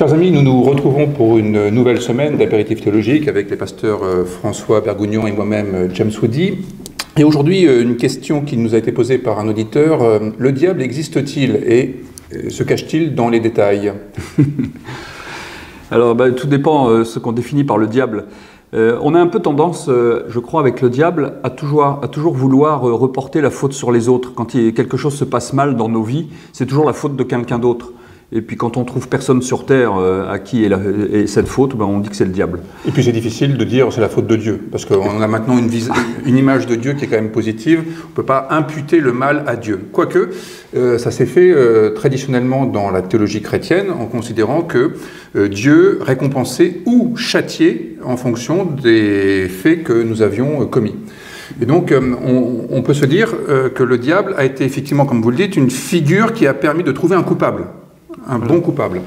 Chers amis, nous nous retrouvons pour une nouvelle semaine d'apéritif théologique avec les pasteurs François Bergougnon et moi-même James Woody. Et aujourd'hui, une question qui nous a été posée par un auditeur. Le diable existe-t-il et se cache-t-il dans les détails? Alors, tout dépend ce qu'on définit par le diable. On a un peu tendance, je crois, avec le diable, à toujours vouloir reporter la faute sur les autres. Quand quelque chose se passe mal dans nos vies, c'est toujours la faute de quelqu'un d'autre. Et puis quand on trouve personne sur Terre à qui est cette faute, on dit que c'est le diable. Et puis c'est difficile de dire c'est la faute de Dieu, parce qu'on a maintenant une image de Dieu qui est quand même positive. On ne peut pas imputer le mal à Dieu. Quoique, ça s'est fait traditionnellement dans la théologie chrétienne, en considérant que Dieu récompensait ou châtiait en fonction des faits que nous avions commis. Et donc, on peut se dire que le diable a été effectivement, comme vous le dites, une figure qui a permis de trouver un coupable. Un bon coupable.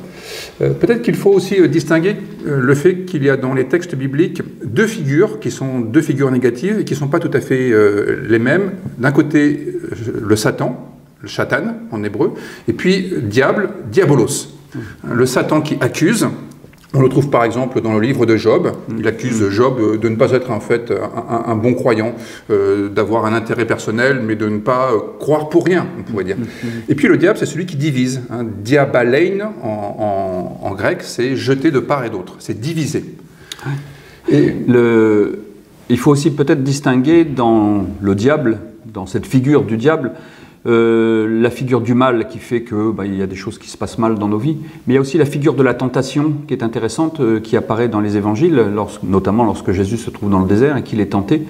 Peut-être qu'il faut aussi distinguer le fait qu'il y a dans les textes bibliques deux figures qui sont deux figures négatives et qui ne sont pas tout à fait les mêmes. D'un côté, le Satan, le Shatan en hébreu, et puis diable, diabolos. Le Satan qui accuse. On le trouve par exemple dans le livre de Job. Il accuse Job de ne pas être en fait un bon croyant, d'avoir un intérêt personnel, mais de ne pas croire pour rien, on pourrait dire. Et puis le diable, c'est celui qui divise. Diabalein en grec, c'est jeter de part et d'autre, c'est diviser. Et il faut aussi peut-être distinguer dans le diable, dans cette figure du diable, la figure du mal qui fait qu'il y a des choses qui se passent mal dans nos vies, mais il y a aussi la figure de la tentation qui est intéressante, qui apparaît dans les évangiles, notamment lorsque Jésus se trouve dans le désert et qu'il est tenté.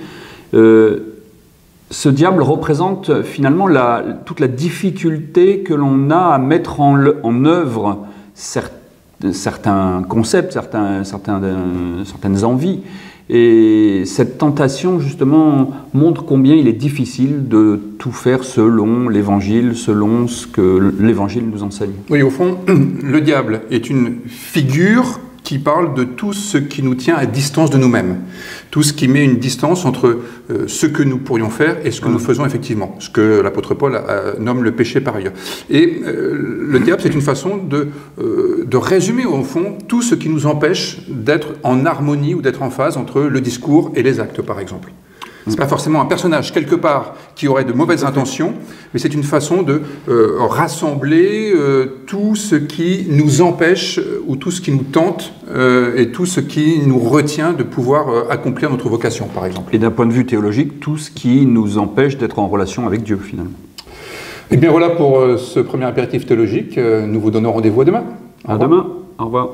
Ce diable représente finalement toute la difficulté que l'on a à mettre en œuvre certains concepts, certaines envies. Et cette tentation, justement, montre combien il est difficile de tout faire selon l'Évangile, selon ce que l'Évangile nous enseigne. Oui, au fond, le diable est une figure qui parle de tout ce qui nous tient à distance de nous-mêmes. Tout ce qui met une distance entre ce que nous pourrions faire et ce que nous faisons effectivement. Ce que l'apôtre Paul nomme le péché par ailleurs. Et le diable, c'est une façon de résumer au fond tout ce qui nous empêche d'être en harmonie ou d'être en phase entre le discours et les actes, par exemple. Ce n'est pas forcément un personnage quelque part qui aurait de mauvaises intentions, mais c'est une façon de rassembler tout ce qui nous empêche ou tout ce qui nous tente et tout ce qui nous retient de pouvoir accomplir notre vocation, par exemple. Et d'un point de vue théologique, tout ce qui nous empêche d'être en relation avec Dieu, finalement. Et bien voilà pour ce premier apéritif théologique. Nous vous donnons rendez-vous à demain. À demain. Au revoir.